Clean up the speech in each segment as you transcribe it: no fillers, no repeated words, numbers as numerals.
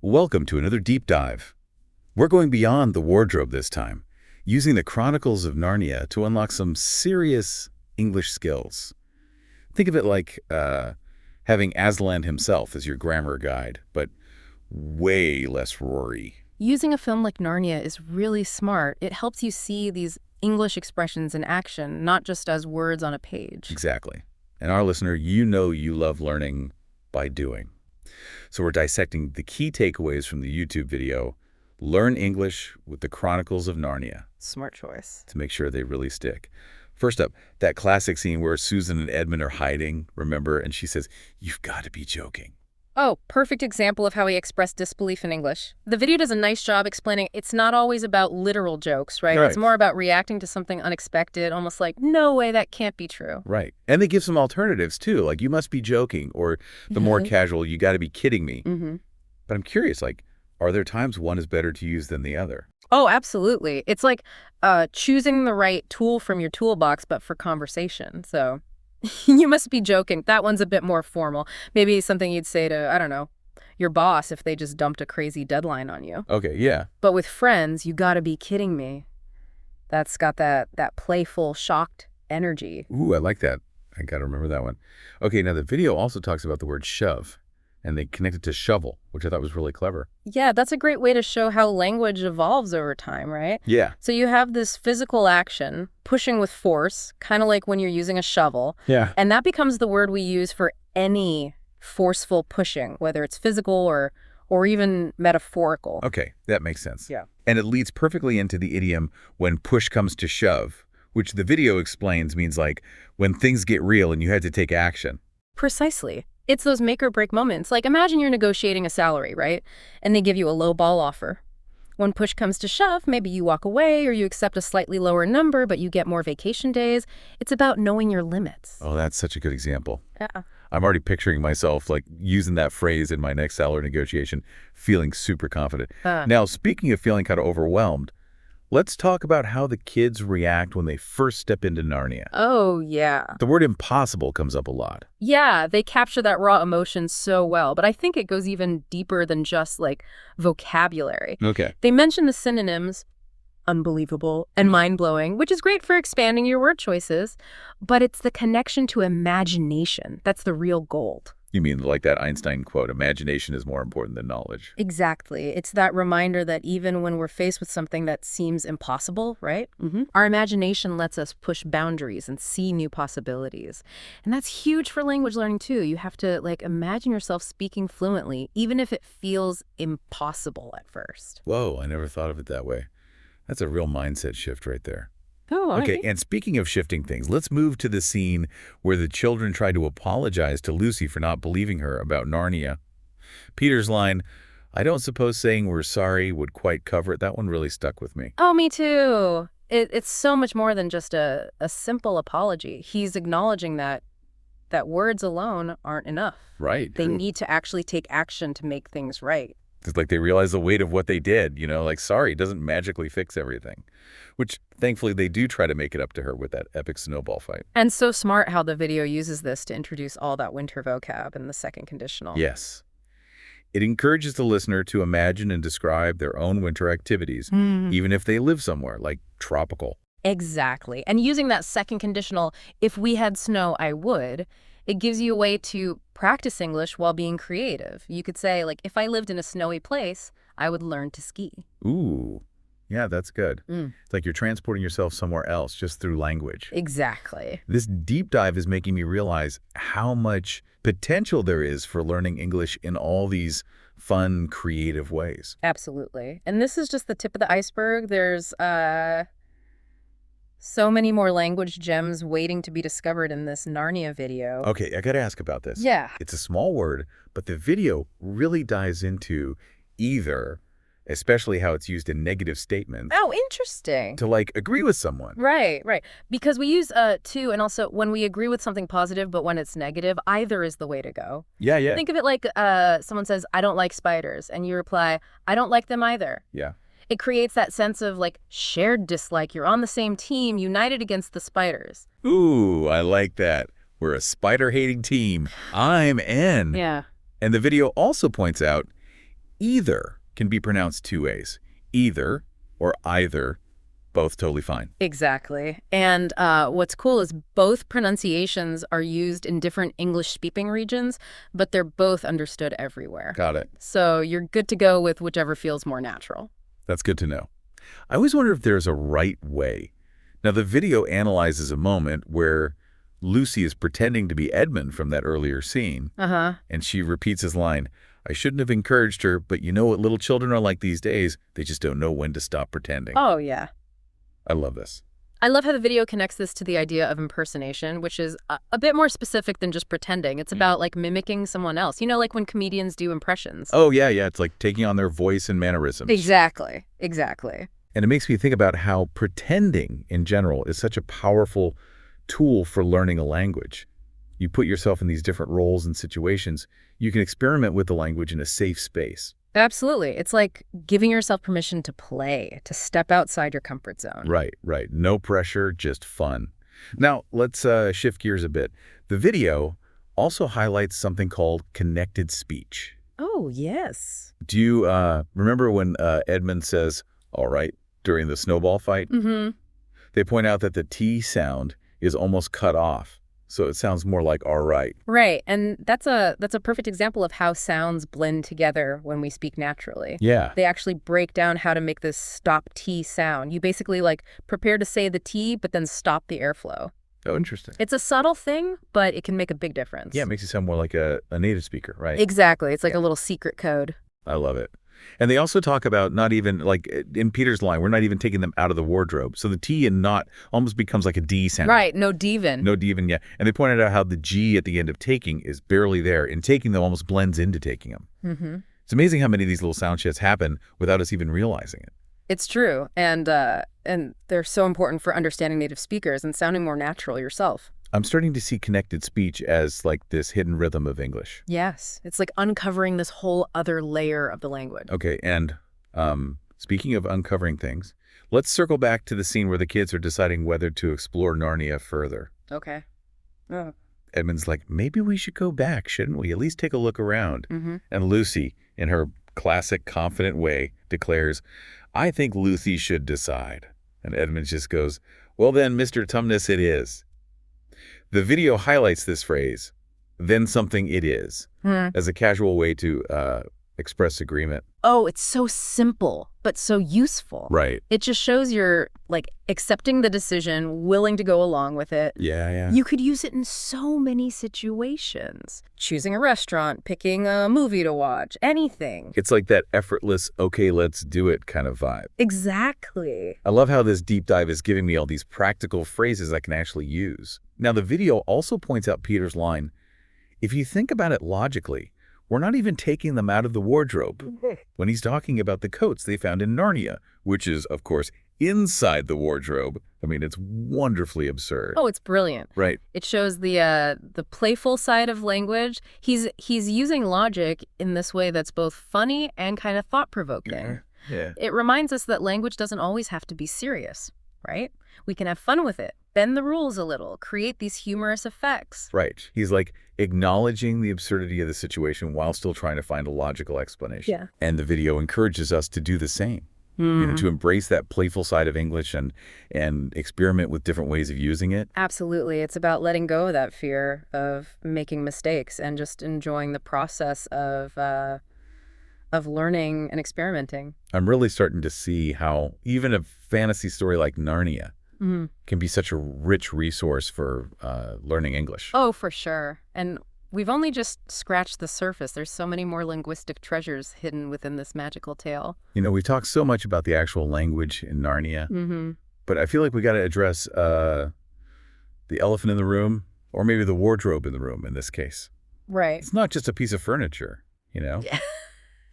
Welcome to another deep dive. We're going beyond the wardrobe this time, using the Chronicles of Narnia to unlock some serious English skills. Think of it like having Aslan himself as your grammar guide, but way less Rory. Using a film like Narnia is really smart. It helps you see these English expressions in action, not just as words on a page. Exactly. And our listener, you know you love learning by doing. So we're dissecting the key takeaways from the YouTube video, Learn English with the Chronicles of Narnia. Smart choice. To make sure they really stick. First up, that classic scene where Susan and Edmund are hiding, remember? And she says, "You've got to be joking." Oh, perfect example of how he expressed disbelief in English. The video does a nice job explaining it's not always about literal jokes, right? It's more about reacting to something unexpected, almost like, no way, that can't be true. Right. And they give some alternatives, too, like, "You must be joking," or the more casual, "You got to be kidding me." But I'm curious, like, are there times one is better to use than the other? Oh, absolutely. It's like choosing the right tool from your toolbox, but for conversation. So you must be joking. That one's a bit more formal. Maybe something you'd say to, I don't know, your boss if they just dumped a crazy deadline on you. Okay, yeah. But with friends, you gotta be kidding me. That's got that playful, shocked energy. Ooh, I like that. I got to remember that one. Okay, now the video also talks about the word shove, and they connect it to shovel, which I thought was really clever. Yeah, that's a great way to show how language evolves over time, right? Yeah. So you have this physical action, pushing with force, kind of like when you're using a shovel. Yeah. And that becomes the word we use for any forceful pushing, whether it's physical or even metaphorical. Okay, that makes sense. Yeah. And it leads perfectly into the idiom when push comes to shove, which the video explains means like when things get real and you had to take action. Precisely. It's those make or break moments. Like imagine you're negotiating a salary, right? And they give you a low ball offer. When push comes to shove, maybe you walk away or you accept a slightly lower number, but you get more vacation days. It's about knowing your limits. Oh, that's such a good example. Yeah. I'm already picturing myself like using that phrase in my next salary negotiation, feeling super confident. Now, speaking of feeling kind of overwhelmed, let's talk about how the kids react when they first step into Narnia. Oh, yeah. The word impossible comes up a lot. Yeah, they capture that raw emotion so well, but I think it goes even deeper than just like vocabulary. Okay. They mention the synonyms unbelievable and mind-blowing, which is great for expanding your word choices, but it's the connection to imagination that's the real gold. You mean like that Einstein quote, imagination is more important than knowledge? Exactly. It's that reminder that even when we're faced with something that seems impossible, right? Our imagination lets us push boundaries and see new possibilities. And that's huge for language learning, too. You have to, like, imagine yourself speaking fluently, even if it feels impossible at first. Whoa, I never thought of it that way. That's a real mindset shift right there. Oh, okay, and speaking of shifting things, let's move to the scene where the children try to apologize to Lucy for not believing her about Narnia. Peter's line, "I don't suppose saying we're sorry would quite cover it." That one really stuck with me. Oh, me too. It's so much more than just a simple apology. He's acknowledging that words alone aren't enough. Right. They need to actually take action to make things right. It's like they realize the weight of what they did, you know, like sorry doesn't magically fix everything, which thankfully they do try to make it up to her with that epic snowball fight. And so smart how the video uses this to introduce all that winter vocab in the second conditional. Yes. It encourages the listener to imagine and describe their own winter activities, even if they live somewhere like tropical. Exactly. And using that second conditional, if we had snow, I would, it gives you a way to practice English while being creative. You could say, like, if I lived in a snowy place, I would learn to ski. Ooh, yeah, that's good. It's like you're transporting yourself somewhere else just through language. Exactly. This deep dive is making me realize how much potential there is for learning English in all these fun, creative ways. Absolutely. And this is just the tip of the iceberg. There's so many more language gems waiting to be discovered in this Narnia video. Okay, I got to ask about this. Yeah. It's a small word, but the video really dives into either, especially how it's used in negative statements. Oh, interesting. To, like, agree with someone. Right. Because we use to, and also when we agree with something positive, but when it's negative, either is the way to go. Yeah. Think of it like someone says, "I don't like spiders," and you reply, "I don't like them either." Yeah. It creates that sense of like shared dislike. You're on the same team, united against the spiders. Ooh, I like that. We're a spider-hating team. I'm in. Yeah. And the video also points out either can be pronounced two ways. Either or either, both totally fine. Exactly. And what's cool is both pronunciations are used in different English-speaking regions, but they're both understood everywhere. Got it. So you're good to go with whichever feels more natural. That's good to know. I always wonder if there's a right way. Now, the video analyzes a moment where Lucy is pretending to be Edmund from that earlier scene. And she repeats his line, "I shouldn't have encouraged her, but you know what little children are like these days? They just don't know when to stop pretending." Oh, yeah. I love this. I love how the video connects this to the idea of impersonation, which is a bit more specific than just pretending. It's about, like, mimicking someone else. You know, like when comedians do impressions. Oh, yeah. It's like taking on their voice and mannerisms. Exactly. Exactly. And it makes me think about how pretending in general is such a powerful tool for learning a language. You put yourself in these different roles and situations. You can experiment with the language in a safe space. Absolutely. It's like giving yourself permission to play, to step outside your comfort zone. Right. No pressure, just fun. Now, let's shift gears a bit. The video also highlights something called connected speech. Oh, yes. Do you remember when Edmund says, "all right," during the snowball fight? Mm-hmm. They point out that the T sound is almost cut off, so it sounds more like "all right." Right. And that's a perfect example of how sounds blend together when we speak naturally. Yeah. They actually break down how to make this stop T sound. You basically, like, prepare to say the T, but then stop the airflow. Oh, interesting. It's a subtle thing, but it can make a big difference. Yeah, it makes you sound more like a native speaker, right? Exactly. It's like a little secret code. I love it. And they also talk about not even, like in Peter's line, we're not even taking them out of the wardrobe. So the T and not almost becomes like a D sound. Right. No divin. No divin, yeah. And they pointed out how the G at the end of taking is barely there. And taking them almost blends into taking them. Mm-hmm. It's amazing how many of these little sound shifts happen without us even realizing it. It's true. And they're so important for understanding native speakers and sounding more natural yourself. I'm starting to see connected speech as like this hidden rhythm of English. Yes. It's like uncovering this whole other layer of the language. Okay, and speaking of uncovering things, let's circle back to the scene where the kids are deciding whether to explore Narnia further. Okay. Oh. Edmund's like, maybe we should go back, shouldn't we? At least take a look around. Mm-hmm. And Lucy, in her classic confident way, declares, "I think Lucy should decide." And Edmund just goes, "Well then, Mr. Tumnus, it is." The video highlights this phrase, "then something it is," as a casual way to express agreement. Oh, it's so simple, but so useful. Right. It just shows you're, like, accepting the decision, willing to go along with it. Yeah. You could use it in so many situations. Choosing a restaurant, picking a movie to watch, anything. It's like that effortless, okay, let's do it kind of vibe. Exactly. I love how this deep dive is giving me all these practical phrases I can actually use. Now, the video also points out Peter's line, "If you think about it logically, we're not even taking them out of the wardrobe," when he's talking about the coats they found in Narnia, which is, of course, inside the wardrobe. I mean, it's wonderfully absurd. Oh, it's brilliant. Right. It shows the playful side of language. He's using logic in this way that's both funny and kind of thought-provoking. Yeah. It reminds us that language doesn't always have to be serious, right? We can have fun with it, bend the rules a little, create these humorous effects. Right. He's like acknowledging the absurdity of the situation while still trying to find a logical explanation. Yeah. And the video encourages us to do the same. You know, to embrace that playful side of English and experiment with different ways of using it. Absolutely. It's about letting go of that fear of making mistakes and just enjoying the process of learning and experimenting. I'm really starting to see how even a fantasy story like Narnia can be such a rich resource for learning English. Oh, for sure. And we've only just scratched the surface. There's so many more linguistic treasures hidden within this magical tale. You know, we talked so much about the actual language in Narnia, but I feel like we got to address the elephant in the room, or maybe the wardrobe in the room in this case. Right. It's not just a piece of furniture, you know? Yeah.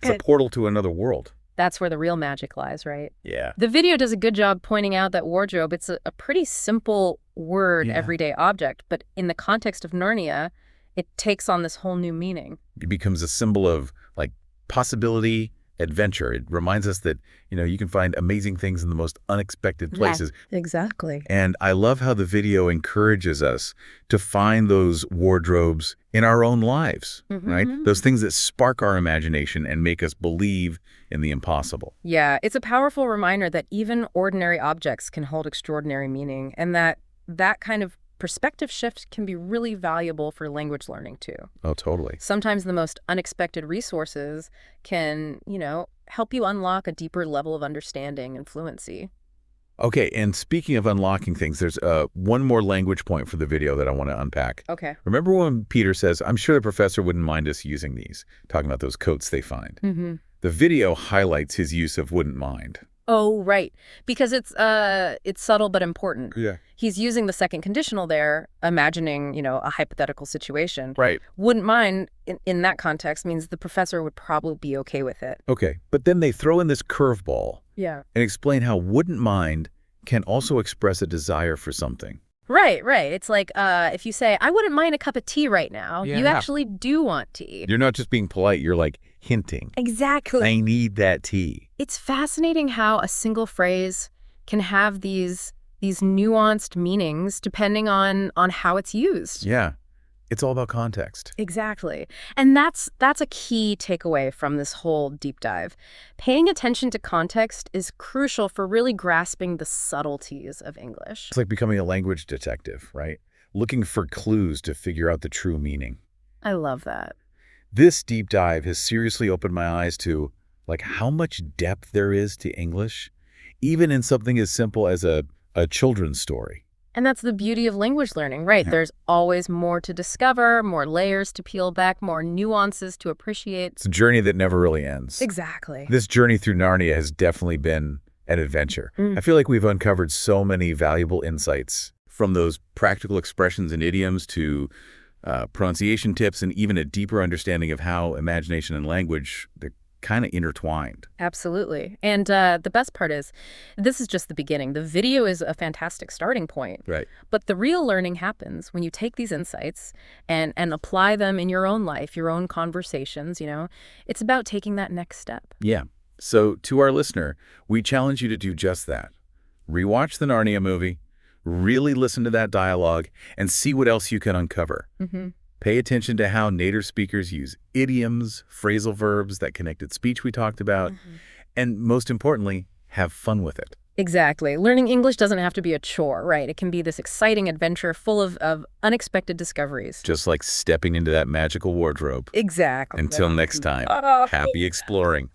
It's a portal to another world. That's where the real magic lies, right? Yeah. The video does a good job pointing out that wardrobe, it's a pretty simple word, everyday object, but in the context of Narnia, it takes on this whole new meaning. It becomes a symbol of like possibility, adventure. It reminds us that, you can find amazing things in the most unexpected places. Yeah, exactly. And I love how the video encourages us to find those wardrobes in our own lives, right? Those things that spark our imagination and make us believe in the impossible. Yeah, it's a powerful reminder that even ordinary objects can hold extraordinary meaning, and that kind of perspective shift can be really valuable for language learning too. Oh, totally. Sometimes the most unexpected resources can, help you unlock a deeper level of understanding and fluency. Okay, and speaking of unlocking things, there's one more language point for the video that I want to unpack. Okay. Remember when Peter says, I'm sure the professor wouldn't mind us using these, talking about those coats they find. The video highlights his use of wouldn't mind. Oh, right. Because it's subtle but important. Yeah. He's using the second conditional there, imagining, a hypothetical situation. Right. Wouldn't mind, in that context, means the professor would probably be okay with it. Okay, but then they throw in this curveball. Yeah. And explain how wouldn't mind can also express a desire for something. Right. It's like if you say, I wouldn't mind a cup of tea right now, you actually do want tea. You're not just being polite, you're like hinting. Exactly. I need that tea. It's fascinating how a single phrase can have these nuanced meanings depending on how it's used. Yeah. It's all about context. Exactly. And that's a key takeaway from this whole deep dive. Paying attention to context is crucial for really grasping the subtleties of English. It's like becoming a language detective, right? Looking for clues to figure out the true meaning. I love that. This deep dive has seriously opened my eyes to how much depth there is to English, even in something as simple as a children's story. And that's the beauty of language learning, right? Yeah. There's always more to discover, more layers to peel back, more nuances to appreciate. It's a journey that never really ends. Exactly. This journey through Narnia has definitely been an adventure. I feel like we've uncovered so many valuable insights, from those practical expressions and idioms to pronunciation tips, and even a deeper understanding of how imagination and language, they're kind of intertwined. Absolutely. And the best part is, this is just the beginning. The video is a fantastic starting point. Right. But the real learning happens when you take these insights and apply them in your own life, your own conversations, It's about taking that next step. Yeah. So to our listener, we challenge you to do just that. Rewatch the Narnia movie, really listen to that dialogue, and see what else you can uncover. Pay attention to how native speakers use idioms, phrasal verbs, that connected speech we talked about, and most importantly, have fun with it. Exactly. Learning English doesn't have to be a chore, right? It can be this exciting adventure full of unexpected discoveries. Just like stepping into that magical wardrobe. Exactly. Until next time, happy exploring.